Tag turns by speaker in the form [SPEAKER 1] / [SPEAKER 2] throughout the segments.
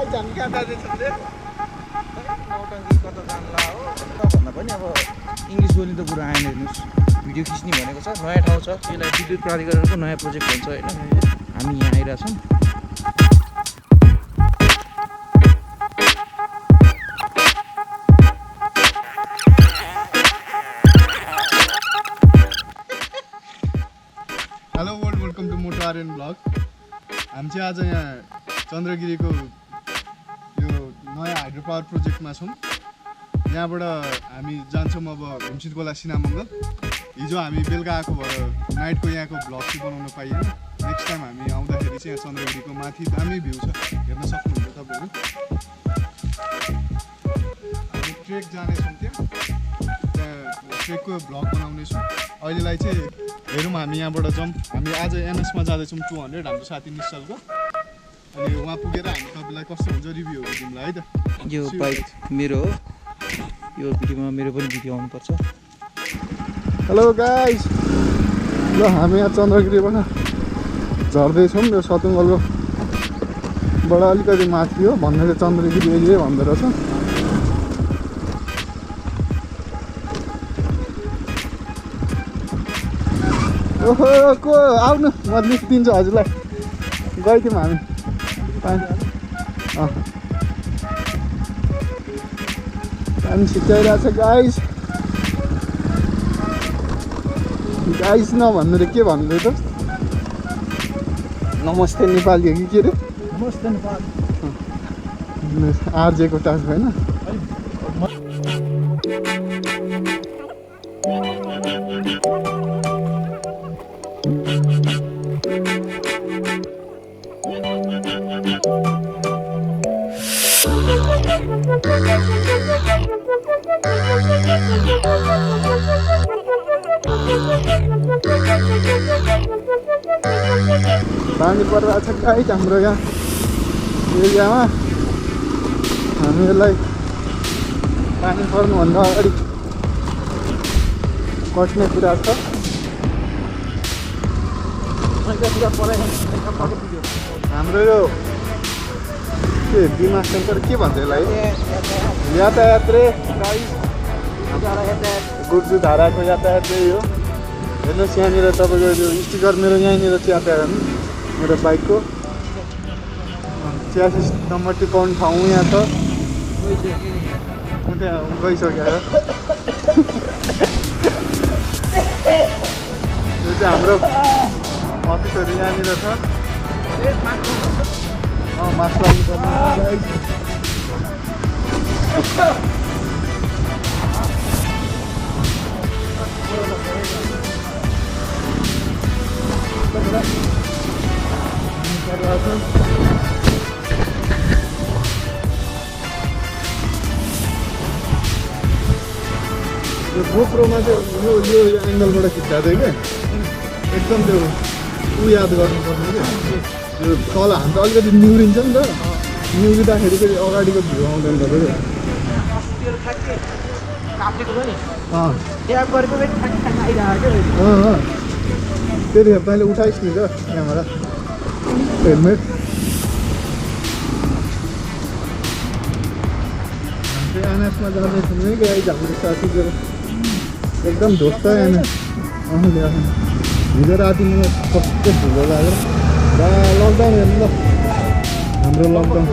[SPEAKER 1] Guys हामी कहाँ जाँदैछौँ रे नौटङ्की कता जान्ला हो भन्दा पनि अब इङ्ग्लिस बोल्ने त कुरा आएन हेर्नुहोस् भिडियो खिच्ने भनेको छ नयाँ ठाउँ छ यसलाई विद्युत प्राधिकरणको नयाँ प्रोजेक्ट भन्छ होइन हामी यहाँ आइरहेछौँ
[SPEAKER 2] हेलो वर्ल्ड वेलकम टु मोटो आर्यन ब्लग हामी चाहिँ आज यहाँ चन्द्रगिरीको यो नयाँ हाइड्रो पावर प्रोजेक्टमा छौँ यहाँबाट हामी जान्छौँ अब भीमसित गोला सिनामङ्गल हिजो हामी बेलुका आएको भएर नाइटको यहाँको भ्लग चाहिँ बनाउन पाइएन नेक्स्ट टाइम हामी आउँदाखेरि चाहिँ यहाँ चन्द्रगिरीको माथि दामी भ्यू छ हेर्न सक्नुहुन्छ तपाईँहरू हामी ट्रेक जानेछौँ त्यहाँ ट्रेकको भ्लग बनाउनेछौँ अहिलेलाई चाहिँ हेरौँ हामी यहाँबाट जाउँ हामी आज एनएसमा जाँदैछौँ 200 हाम्रो साथी निश्चलको अनि वहाँ पुगेर हामी तपाईँलाई कस्तो हुन्छ रिभ्यूहरू दिउँला है त
[SPEAKER 1] यो बाइक मेरो हो यो भिडियोमा मेरो पनि भिडियो आउनुपर्छ
[SPEAKER 2] हेलो गाइस ल हामी यहाँ चन्द्रगिरीबाट झर्दैछौँ यो सतुङ्गलकोबाट अलिकति माथि हो भन्नाले चन्द्रगिरी एरिया भन्दो रहेछ ओहो को आउनु म लिफ्ट दिन्छु हजुरलाई गइथ्यौँ हामी पानी छिट्याइरहेछ गाइस गाइस नभन्नु रे के भन्दै त नमस्ते नेपाली हो कि के रे
[SPEAKER 1] नमस्ते नेपाल
[SPEAKER 2] आरजेको टास्क होइन पानी परिरहेछ गाइस हाम्रो यहाँ एरियामा हामी यसलाई पानी पर्नुभन्दा अगाडि कट्ने कुरा छ हाम्रो यो के बिमा सेन्टर के भन्छ यसलाई यातायात रे गाइस गुर्जु धाराको यातायात यही हो हेर्नुहोस् यहाँनिर तपाईँको यो स्टिकर मेरो यहीँनिर च्यापेर मेरो बाइकको 86 नम्बर टिपाउने ठाउँ यहाँ छ त्यहाँ गइसक्यो यो चाहिँ हाम्रो अफिसहरू यहाँनिर छ मास्क लाउनुपर्ने यो गोप्रोमा चाहिँ यो एङ्गलबाट खिच्दा थियो क्या एकदम त्यो याद गर्नुपर्ने क्या त्यो तल हाम्रो अलिकति निहुरिन्छ नि त निहुरिँदाखेरि फेरि अगाडिको भ्यू आउँदैन तपाईँको त्यतिखेर तैँले उठाइस् नि त त्यहाँबाट हेलमेट एनएसमा जाँदैछौँ है गाइस हाम्रो साथीको एकदम ढोक्छ एनएस हिजो राति मलाई कस्तो ढुलो लाग्यो लकडाउन हेर्नु ल हाम्रो लकडाउन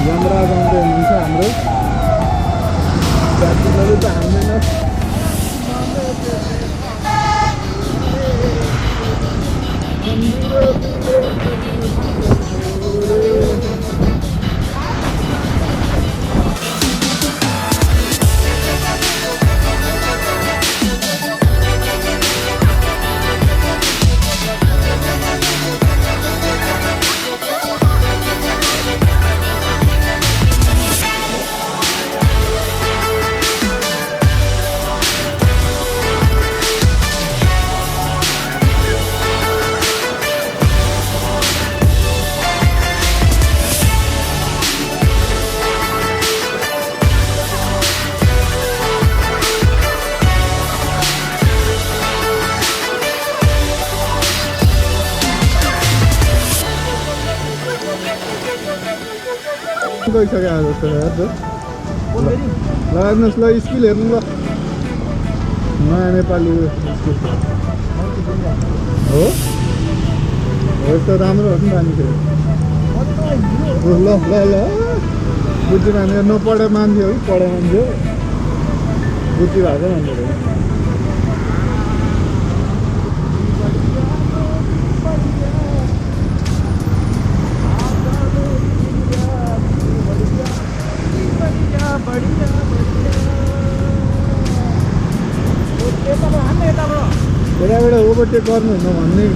[SPEAKER 2] यमराज आउँदै हुनुहुन्छ हाम्रो साथीहरू त हान्दैन गइसक्यो जस्तो छ हेर्छु
[SPEAKER 1] बोलबेरी
[SPEAKER 2] ल हेर्नुहोस् ल स्किल हेर्नु ल नयाँ नेपाली स्किल हो यस्तो राम्रो हो नि मान्छे ल ल ल बुद्धि मान्छे नपढे मान्छे हो पढे मान्छे हो बुद्धि भएको मान्छे हो यताबाट ओभरटेक गर्नुहुन्न भन्ने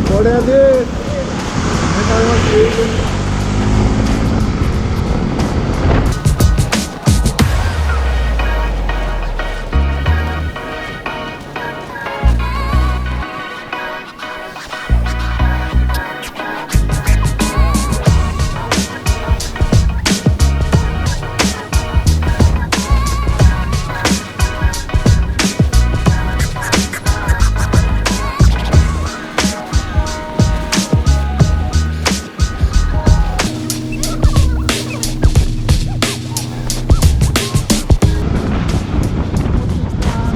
[SPEAKER 2] पढ्याले नेपालमा केही पनि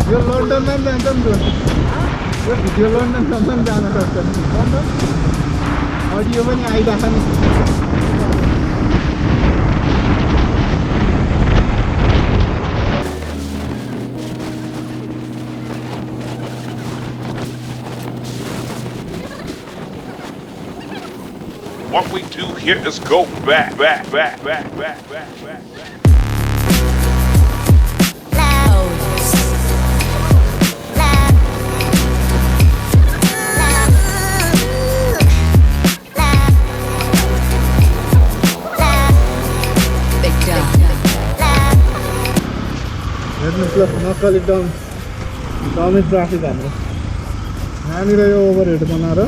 [SPEAKER 2] यो लन्डनमा पनि जान्छ नि त यो भिडियो लन्डनसम्म पनि जान सक्छ लन्डन अडियो पनि आइरहेको नि
[SPEAKER 3] What we do here is go back, back, back, back, back, back, back, back.
[SPEAKER 2] हेर्नुहोस् ल नक्कली डमी ट्राफिक हाम्रो यहाँनिर यो ओभरहेड बनाएर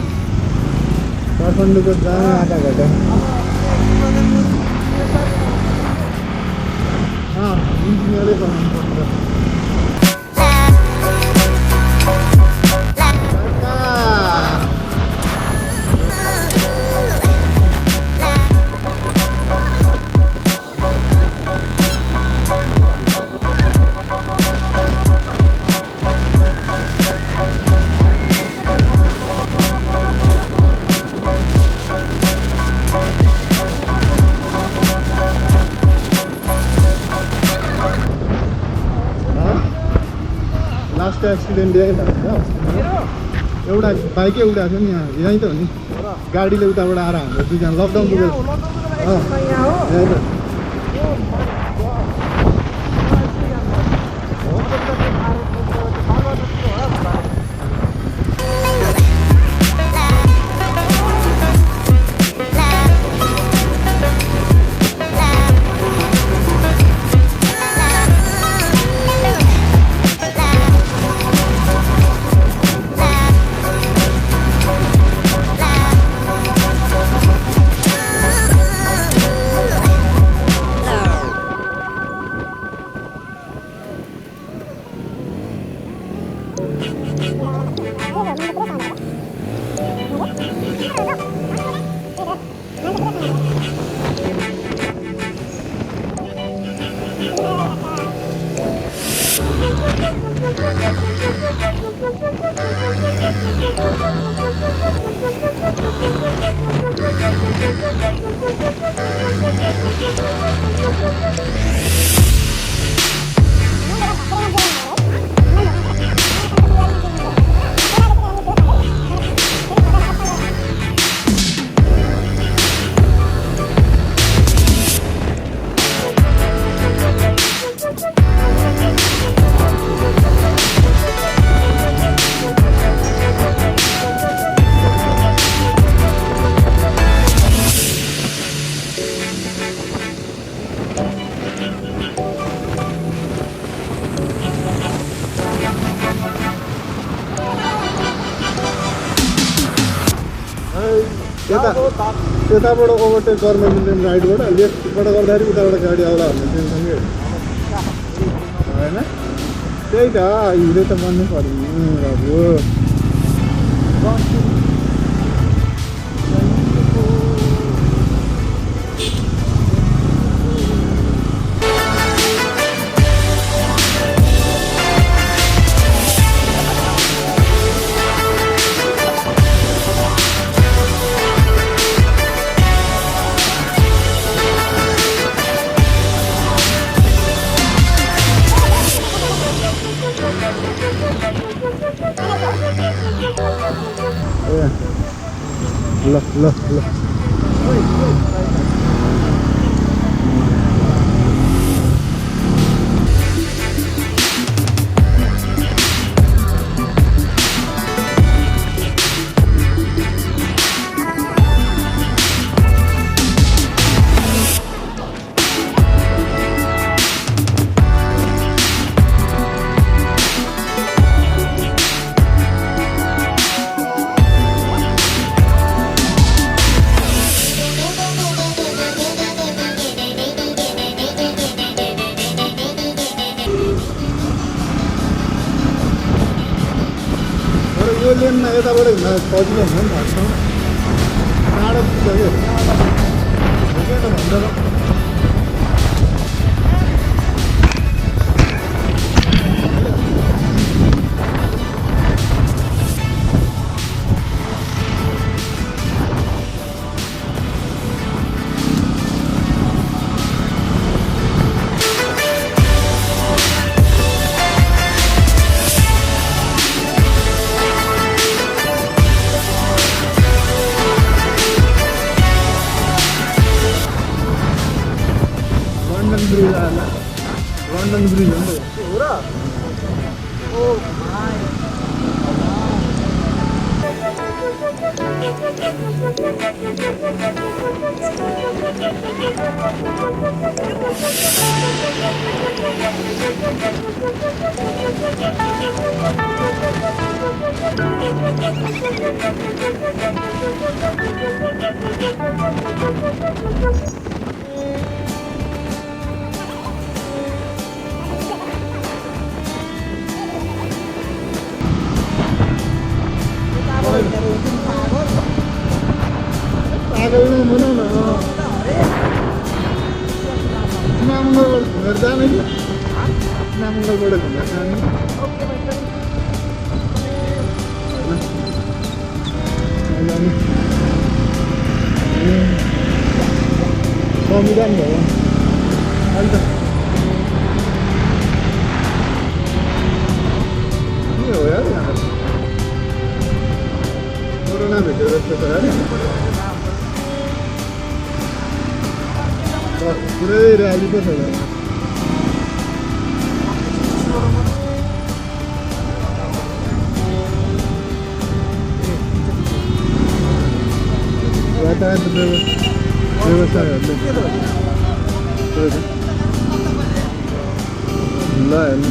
[SPEAKER 2] काठमाडौँको जाने आधा घटा इन्जिनियरै बनाउनु पर्छ लास्ट एक्सिडेन्ट एउटा बाइकै उडाएको थियो नि यहाँ यहीँ त हो नि गाडीले उताबाट आएर हाम्रो दुईजना लकडाउन पुगेको त्यताबाट ओभरटेक गर्न मिल्दैन राइटबाट लेफ्टबाट गर्दाखेरि उताबाट गाडी आउला भन्ने टेन्सन के होइन त्यही त हिँडे त बन्नु पर्यो ल ल ल यो लेनमा यताबाट हिँड्न सजिलो हुन्छ नि त टाढो पुग्छ क्या त भन्दा लन्डन ब्रिज हो नि त
[SPEAKER 1] हो र ओ भाइ
[SPEAKER 2] पागल नै भनौँ न नामगढबाट घुमेर जाने कि नामगढबाट घुमेर जाने संविधान भयो अहिले त के हो यार यहाँ कोरोना भेटेर जस्तो छ है पुरै र्याली पो छ यातायात व्यवसायहरूले ल हेर्नु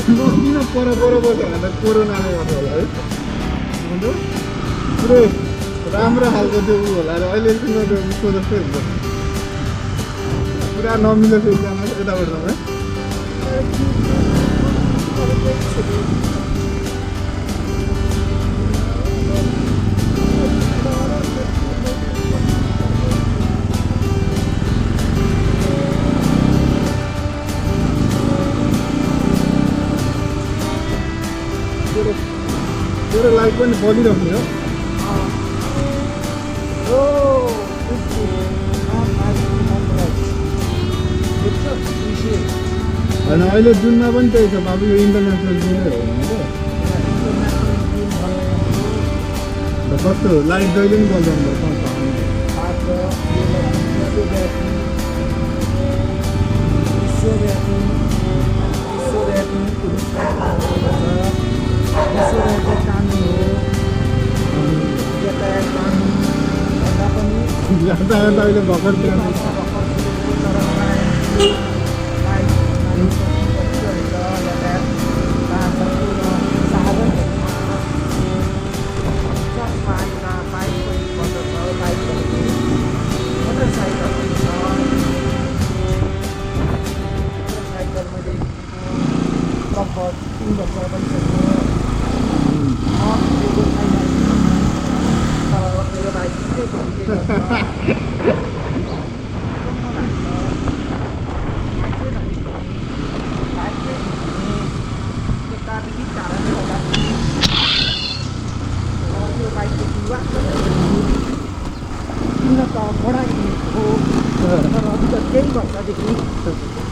[SPEAKER 2] किन पर बस्यो भने त कोरोनाले गर्दा होला है पुरै राम्रो खालको त्यो ऊ होला र अहिले चाहिँ उसको जस्तै हुन्छ पुरा नमिलो फेरि जानु यताबाट है तेरो लाइफ पनि बलिराख्ने हो होइन अहिले जुनमा पनि त्यही छ बाबु यो इन्टरनेसनल जुनै हो नि त कस्तो लाइट जहिले पनि बजाउनु यातायात अहिले भर्खर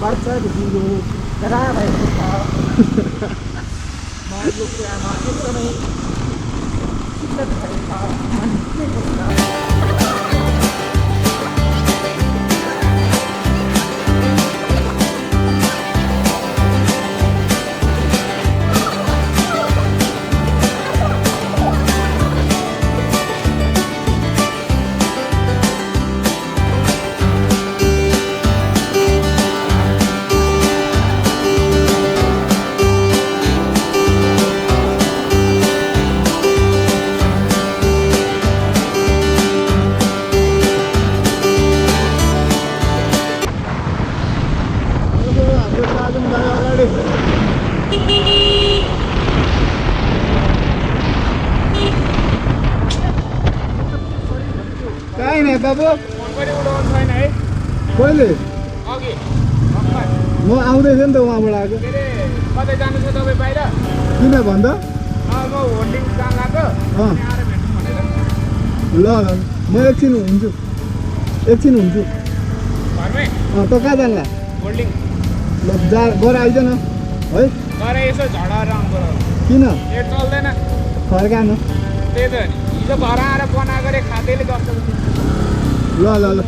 [SPEAKER 2] वर्ष
[SPEAKER 1] खतरा भएको छ मान्छेको कुरामा एकदमै शिद्दत भएको छ मान्छेको कुरा
[SPEAKER 2] कहीँ नै बाबु
[SPEAKER 1] उडाउनु छैन है
[SPEAKER 2] कहिले
[SPEAKER 1] अघि
[SPEAKER 2] म आउँदैछु नि त उहाँबाट आएको
[SPEAKER 1] के अरे कतै जानु छ तपाईँ बाहिर
[SPEAKER 2] किन भन्दा
[SPEAKER 1] म होल्डिङ जान लाग्यो
[SPEAKER 2] अँ
[SPEAKER 1] आएर भेट्नु भनेर
[SPEAKER 2] ल ल म एकछिन हुन्छु
[SPEAKER 1] घरमै
[SPEAKER 2] अँ त कहाँ जान्ला
[SPEAKER 1] होल्डिङ
[SPEAKER 2] ल जा गएर आइज न है
[SPEAKER 1] गरे यसो झडाएर आउनु पर्यो
[SPEAKER 2] किन
[SPEAKER 1] नेट चल्दैन
[SPEAKER 2] फर्कानु
[SPEAKER 1] त्यही त नि हिजो घर आएर बनाएको रे खाँदैले गर्छ
[SPEAKER 2] ल ल ल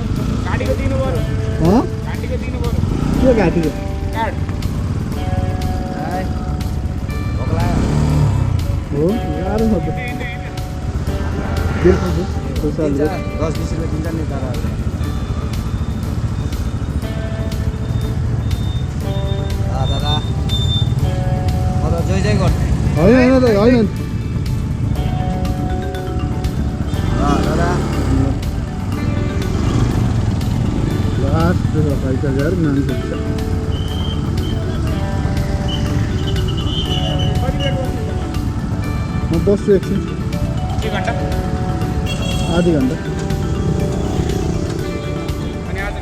[SPEAKER 1] गाडीको दिनु पर्यो
[SPEAKER 2] अँ
[SPEAKER 1] घाँटीको दिनु पर्यो
[SPEAKER 2] के घाँटीको
[SPEAKER 1] कार्ड
[SPEAKER 2] हो गाह्रो छ त दिएको छु
[SPEAKER 1] 10-20 रुपियाँ दिन्छ नि तर दादा म त जय जय गर्छु
[SPEAKER 2] होइन त होइन
[SPEAKER 1] दादा
[SPEAKER 2] लास्ट 5,000 मान्छे म बस्छु एकछिन
[SPEAKER 1] एक घन्टा
[SPEAKER 2] आधी घन्टा
[SPEAKER 1] अनि आज